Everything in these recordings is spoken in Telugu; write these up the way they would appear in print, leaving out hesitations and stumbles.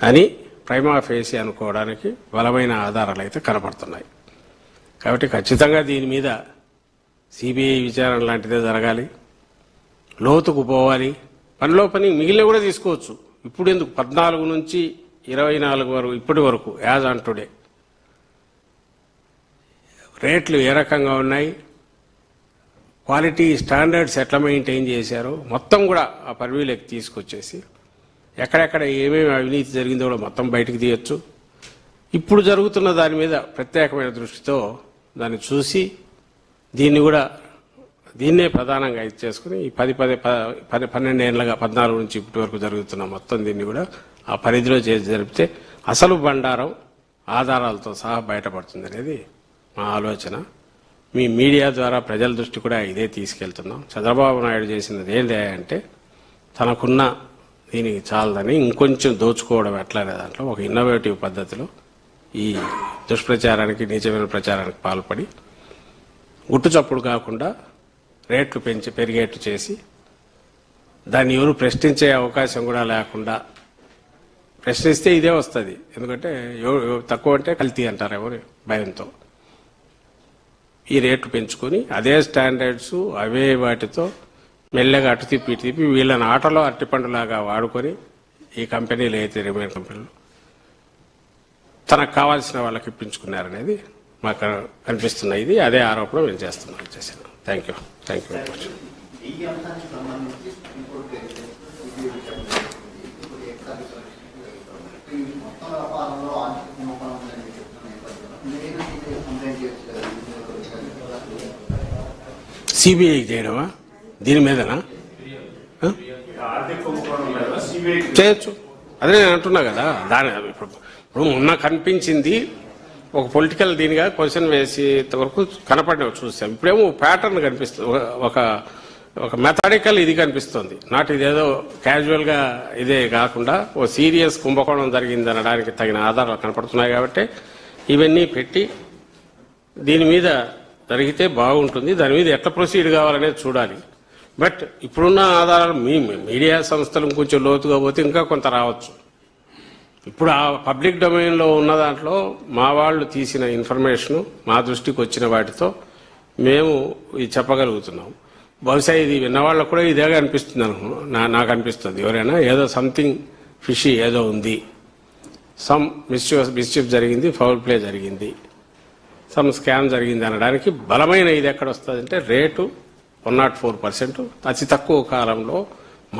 అని ప్రైమా ఫేసి అనుకోవడానికి బలమైన ఆధారాలు అయితే కనపడుతున్నాయి. కాబట్టి ఖచ్చితంగా దీని మీద సిబిఐ విచారణ లాంటిదే జరగాలి, లోతుకు పోవాలి. పనిలో పని మిగిలిన కూడా తీసుకోవచ్చు. ఇప్పుడు ఎందుకు 14 నుంచి 24 వరకు ఇప్పటి వరకు యాజ్ ఆన్ టుడే రేట్లు ఏ రకంగా ఉన్నాయి, క్వాలిటీ స్టాండర్డ్స్ ఎట్లా మెయింటైన్ చేశారో మొత్తం కూడా ఆ పర్వీలోకి తీసుకొచ్చేసి ఎక్కడెక్కడ ఏమేమి అవినీతి జరిగిందో కూడా మొత్తం బయటకు తీయచ్చు. ఇప్పుడు జరుగుతున్న దాని మీద ప్రత్యేకమైన దృష్టితో దాన్ని చూసి దీన్నే ప్రధానంగా ఇది చేసుకుని ఈ 12 ఏళ్ళగా 14 నుంచి ఇప్పటి వరకు జరుగుతున్న మొత్తం దీన్ని కూడా ఆ పరిధిలో చేసి జరిపితే అసలు బండారం ఆధారాలతో సహా బయటపడుతుంది అనేది మా ఆలోచన. మీ మీడియా ద్వారా ప్రజల దృష్టి కూడా ఇదే తీసుకెళ్తున్నాం. చంద్రబాబు నాయుడు చేసినది ఏంటి అంటే తనకున్న దీనికి చాలదని ఇంకొంచెం దోచుకోవడం ఎట్లానే దాంట్లో ఒక ఇన్నోవేటివ్ పద్ధతిలో ఈ దుష్ప్రచారానికి నీచమైన ప్రచారానికి పాల్పడి గుట్టు చప్పుడు కాకుండా రేట్లు పెరిగేట్టు చేసి దాన్ని ఎవరు ప్రశ్నించే అవకాశం కూడా లేకుండా, ప్రశ్నిస్తే ఇదే వస్తుంది. ఎందుకంటే తక్కువ అంటే కల్తీ అంటారు ఎవరు భయంతో ఈ రేట్లు పెంచుకొని అదే స్టాండర్డ్స్ అవే వాటితో మెల్లగా అటు తిప్పి వీళ్ళని ఆటలో అరటిపండులాగా వాడుకొని ఈ కంపెనీలు అయితే రిమైన్ కంపెనీలు తనకు కావాల్సిన వాళ్ళకి ఇప్పించుకున్నారనేది మాకు కనిపిస్తున్న ఇది అదే ఆరోపణ మేము చేస్తున్నాం. Thank you very much. సిబిఐకి చేయడమా దీని మీదనా చేయొచ్చు, అదే నేను అంటున్నా కదా. ఇప్పుడు మొన్న కనిపించింది ఒక పొలిటికల్ దీనిగా క్వశ్చన్ వేసేంత వరకు కనపడినవి చూసాం. ఇప్పుడేమో ప్యాటర్న్ కనిపిస్తుంది, ఒక మెథడికల్ ఇది కనిపిస్తుంది. నాట్ ఇదేదో క్యాజువల్ గా ఇదే కాకుండా ఓ సీరియస్ కుంభకోణం జరిగింది అనడానికి తగిన ఆధారాలు కనపడుతున్నాయి. కాబట్టి ఇవన్నీ పెట్టి దీని మీద జరిగితే బాగుంటుంది. దాని మీద ఎట్లా ప్రొసీడ్ కావాలనేది చూడాలి. బట్ ఇప్పుడున్న ఆధారాలు మీడియా సంస్థలు కొంచెం లోతుగా పోతే ఇంకా కొంత రావచ్చు. ఇప్పుడు ఆ పబ్లిక్ డొమైన్లో ఉన్న దాంట్లో మా వాళ్ళు తీసిన ఇన్ఫర్మేషన్ మా దృష్టికి వచ్చిన వాటితో మేము ఇది చెప్పగలుగుతున్నాం. బహుశా ఇది విన్నవాళ్ళకు కూడా ఇదేగా అనిపిస్తుంది నాకు అనిపిస్తుంది. ఎవరైనా ఏదో సంథింగ్ ఫిషీ ఏదో ఉంది, సమ్ మిస్చీఫ్ జరిగింది, ఫౌల్ ప్లే జరిగింది, సమ్ స్కామ్ జరిగింది అనడానికి బలమైన ఇది ఎక్కడ వస్తుందంటే రేటు 104%. అతి తక్కువ కాలంలో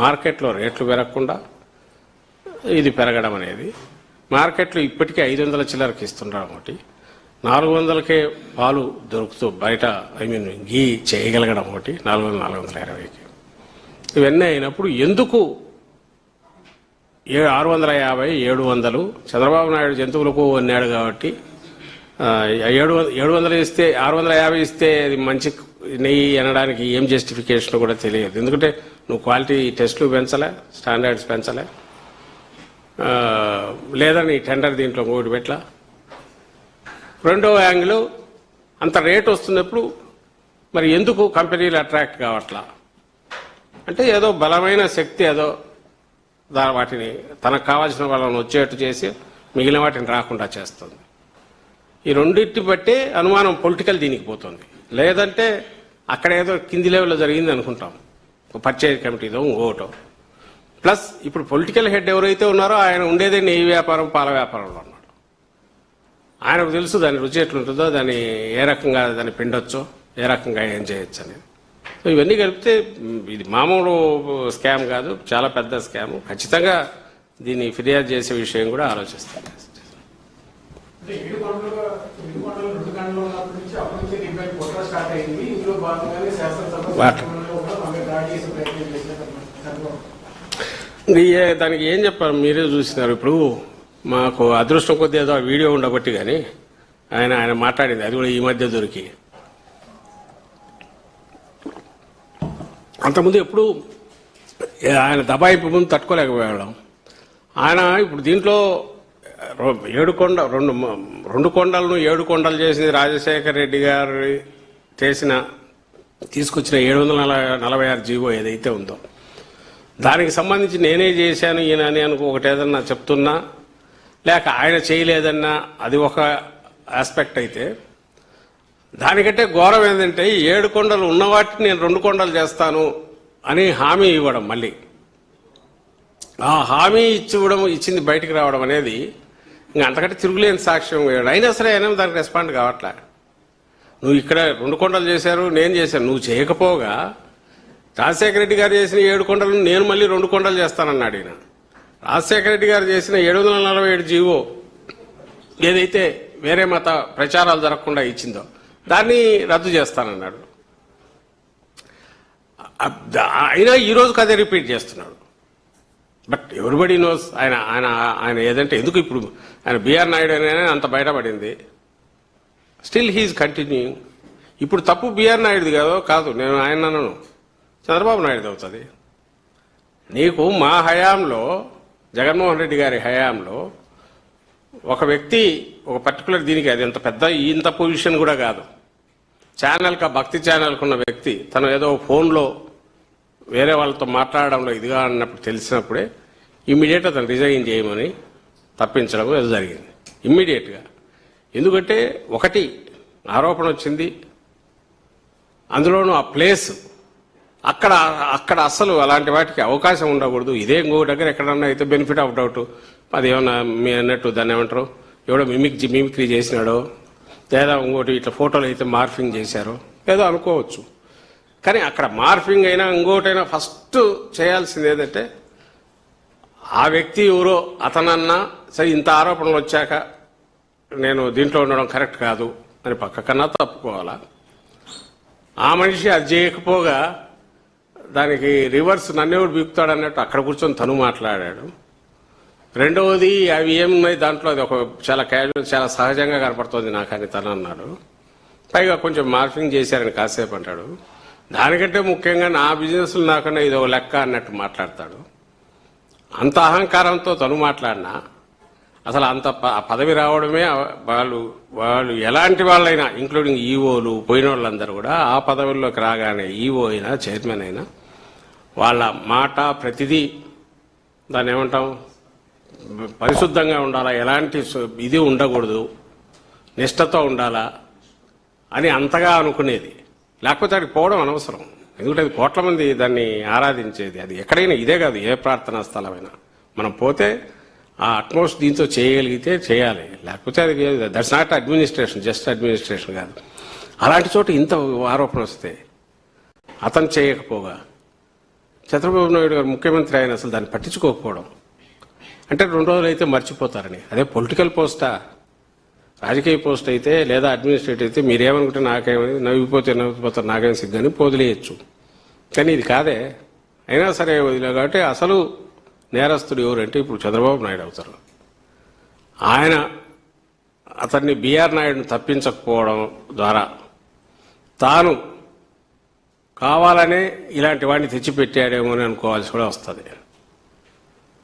మార్కెట్లో రేట్లు పెరగకుండా ఇది పెరగడం అనేది, మార్కెట్లో ఇప్పటికే 500 చిల్లరకి ఇస్తున్నారు. ఒకటి 400కే పాలు దొరుకుతూ బయట ఘీ చేయగలగడం ఒకటి 420కి. ఇవన్నీ అయినప్పుడు ఎందుకు 650 700 చంద్రబాబు నాయుడు జంతువులకు అన్నాడు కాబట్టి 700 ఇస్తే 650 ఇస్తే అది మంచి నెయ్యి అనడానికి ఏం జస్టిఫికేషన్ కూడా తెలియదు. ఎందుకంటే నువ్వు క్వాలిటీ టెస్టులు పెంచలే, స్టాండర్డ్స్ పెంచలే, లేదా నీ టెండర్ దీంట్లో మూడు పెట్ల. రెండో యాంగిల్ అంత రేట్ వస్తున్నప్పుడు మరి ఎందుకు కంపెనీలు అట్రాక్ట్ కావట్లా అంటే ఏదో బలమైన శక్తి ఏదో వాటిని తనకు కావాల్సిన వాళ్ళని వచ్చేట్టు చేసి మిగిలిన వాటిని రాకుండా చేస్తుంది. ఈ రెండింటిని బట్టే అనుమానం పొలిటికల్ దీనికి పోతుంది. లేదంటే అక్కడ ఏదో కింది లెవెల్లో జరిగింది అనుకుంటాం, పర్చేజ్ కమిటీతో ఇంకోటో. ప్లస్ ఇప్పుడు పొలిటికల్ హెడ్ ఎవరైతే ఉన్నారో ఆయన ఉండేదే నెయ్యి వ్యాపారం, పాల వ్యాపారంలో ఉన్నాడు. ఆయనకు తెలుసు దాని రుచి ఎట్లుంటుందో, దాన్ని ఏ రకంగా దాన్ని పిండొచ్చో, ఏ రకంగా ఏం చేయొచ్చు అనేది. సో ఇవన్నీ కలిపితే ఇది మామూలు స్కామ్ కాదు, చాలా పెద్ద స్కామ్. ఖచ్చితంగా దీన్ని ఫిర్యాదు చేసే విషయం కూడా ఆలోచిస్తాను. దానికి ఏం చెప్పారు మీరే చూసినారు. ఇప్పుడు మాకు అదృష్టం కొద్ది ఏదో వీడియో ఉండబట్టి కానీ ఆయన మాట్లాడింది అది కూడా ఈ మధ్య దొరికి. అంతకుముందు ఎప్పుడు ఆయన దబాయింపు ముందు తట్టుకోలేకపోయాం. ఆయన ఇప్పుడు దీంట్లో 7 కొండలను 7 కొండలు చేసింది రాజశేఖర రెడ్డి గారు తీసుకొచ్చిన 746 జీవో ఏదైతే ఉందో దానికి సంబంధించి నేనే చేశాను ఈయన అని ఒకటి ఏదన్నా చెప్తున్నా లేక ఆయన చేయలేదన్నా అది ఒక ఆస్పెక్ట్ అయితే, దానికంటే ఘోరం ఏంటంటే 7 కొండలు ఉన్న వాటిని నేను 2 కొండలు చేస్తాను అని హామీ ఇవ్వడం, మళ్ళీ ఆ హామీ ఇచ్చింది బయటికి రావడం అనేది ఇంకా అంతకంటే తిరుగులేని సాక్ష్యం. అయినా సరే ఆయన దానికి రెస్పాండ్ కావట్లే. నువ్వు ఇక్కడ 2 కొండలు చేశారు, నేను చేశాను, నువ్వు చేయకపోగా రాజశేఖర రెడ్డి గారు చేసిన 7 కొండలు నేను మళ్ళీ 2 కొండలు చేస్తానన్నాడు ఈయన. రాజశేఖర రెడ్డి గారు చేసిన 747 జీవో ఏదైతే వేరే మత ప్రచారాలు జరగకుండా ఇచ్చిందో దాన్ని రద్దు చేస్తానన్నాడు. అయినా ఈ రోజుకి అదే రిపీట్ చేస్తున్నాడు. బట్ ఎవ్రీబడి నోస్ ఆయన ఆయన ఆయన ఏదంటే ఎందుకు ఇప్పుడు ఆయన బిఆర్ నాయుడు అనే అంత బయటపడింది. Still he's continuing. ఇప్పుడు తప్పు బిఆర్ నాయుడుది కాదు, నేను ఆయన అన్నాను, చంద్రబాబు నాయుడు అవుతుంది. నీకు మా హయాంలో, జగన్మోహన్ రెడ్డి గారి హయాంలో ఒక వ్యక్తి ఒక పర్టికులర్ దీనికి, అది ఎంత పెద్ద ఇంత పొజిషన్ కూడా కాదు, ఛానల్కి భక్తి ఛానల్కి ఉన్న వ్యక్తి తను ఏదో ఫోన్లో వేరే వాళ్ళతో మాట్లాడడంలో ఇదిగా అన్నప్పుడు తెలిసినప్పుడే ఇమ్మీడియట్ అతను రిజైన్ చేయమని తప్పించడం ఏదో జరిగింది ఇమ్మీడియట్గా. ఎందుకంటే ఒకటి ఆరోపణ వచ్చింది, అందులోనూ ఆ ప్లేస్ అక్కడ అస్సలు అలాంటి వాటికి అవకాశం ఉండకూడదు. ఇదే ఇంకో దగ్గర ఎక్కడన్నా అయితే బెనిఫిట్ ఆఫ్ డౌట్, అది ఏమన్నా మీ అన్నట్టు దాన్ని ఏమంటారు, ఎవడో మిమిక్రీ చేసినాడో, లేదా ఇంకోటి ఇట్లా ఫోటోలు అయితే మార్ఫింగ్ చేశారో ఏదో అనుకోవచ్చు. కానీ అక్కడ మార్ఫింగ్ అయినా ఇంకోటైనా ఫస్ట్ చేయాల్సింది ఏంటంటే ఆ వ్యక్తి ఎవరో అతనన్నా సరే ఇంత ఆరోపణలు వచ్చాక నేను దీంట్లో ఉండడం కరెక్ట్ కాదు అని పక్కకన్నా తప్పుకోవాలా. ఆ మనిషి అది చేయకపోగా దానికి రివర్స్ నన్నెవడు బీకుతాడు అన్నట్టు అక్కడ కూర్చొని తను మాట్లాడాడు. రెండవది అవి ఏమున్నాయి దాంట్లో, అది ఒక చాలా క్యాజువల్, చాలా సహజంగా కనపడుతుంది నాకు అని తను అన్నాడు. పైగా కొంచెం మార్ఫింగ్ చేశారని కాసేపు అంటాడు. దానికంటే ముఖ్యంగా నా బిజినెస్లు నాకన్నా ఇది ఒక లెక్క అన్నట్టు మాట్లాడతాడు. అంత అహంకారంతో తను మాట్లాడినా అసలు అంత పదవి రావడమే వాళ్ళు ఎలాంటి వాళ్ళైనా, ఇంక్లూడింగ్ ఈఓలు పోయిన వాళ్ళందరూ కూడా ఆ పదవుల్లోకి రాగానే ఈఓ అయినా చైర్మన్ అయినా వాళ్ళ మాట ప్రతిదీ దాన్ని ఏమంటాం, పరిశుద్ధంగా ఉండాలా, ఎలాంటి ఇది ఉండకూడదు, నిష్ఠతో ఉండాలా అని అంతగా అనుకునేది. లేకపోతే అక్కడికి పోవడం అనవసరం. ఎందుకంటే అది కోట్ల మంది దాన్ని ఆరాధించేది. అది ఎక్కడైనా ఇదే కాదు, ఏ ప్రార్థనా స్థలమైనా మనం పోతే ఆ అట్మోస్ట్ దీంతో చేయగలిగితే చేయాలి. లేకపోతే అది that's not administration, just administration కాదు. అలాంటి చోట ఇంత ఆరోపణ వస్తే అతను చేయకపోగా చంద్రబాబు నాయుడు గారు ముఖ్యమంత్రి ఆయన అసలు దాన్ని పట్టించుకోకపోవడం అంటే 2 రోజులు అయితే మర్చిపోతారని. అదే పొలిటికల్ పోస్టా, రాజకీయ పోస్ట్ అయితే లేదా అడ్మినిస్ట్రేటివ్ అయితే మీరేమనుకుంటే నాకేమని నవ్విపోతారు, నాకేం సిగ్గని వదిలేయచ్చు. కానీ ఇది కాదే. అయినా సరే వదిలే కాబట్టి అసలు నేరస్తుడు ఎవరంటే ఇప్పుడు చంద్రబాబు నాయుడు అవుతారు. ఆయన అతన్ని బిఆర్ నాయుడుని తప్పించకపోవడం ద్వారా తాను కావాలనే ఇలాంటి వాడిని తెచ్చిపెట్టాడేమో అని అనుకోవాల్సి కూడా వస్తుంది.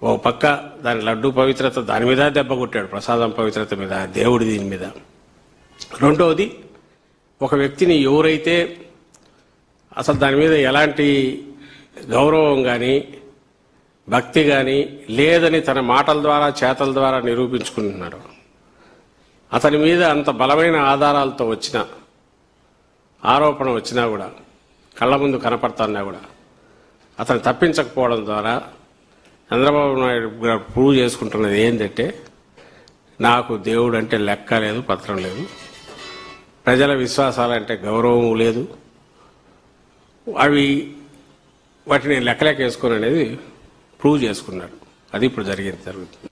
ఓ పక్క దాని లడ్డు పవిత్రత దాని మీద దెబ్బ కొట్టాడు, ప్రసాదం పవిత్రత మీద, దేవుడి దీని మీద. రెండవది ఒక వ్యక్తిని ఎవరైతే అసలు దాని మీద ఎలాంటి గౌరవం కానీ భక్తి కానీ లేదని తన మాటల ద్వారా చేతల ద్వారా నిరూపించుకుంటున్నాడు, అతని మీద అంత బలమైన ఆధారాలతో వచ్చిన ఆరోపణ వచ్చినా కూడా, కళ్ళ ముందు కనపడుతున్నా కూడా అతను తప్పించకపోవడం ద్వారా చంద్రబాబు నాయుడు గారు ప్రూవ్ చేసుకుంటున్నది ఏంటంటే నాకు దేవుడు అంటే లెక్క లేదు, పత్రం లేదు, ప్రజల విశ్వాసాలంటే గౌరవం లేదు, వాటిని లెక్కలేక వేసుకొని అనేది ప్రూవ్ చేసుకున్నాడు. అది ఇప్పుడు జరుగుతుంది.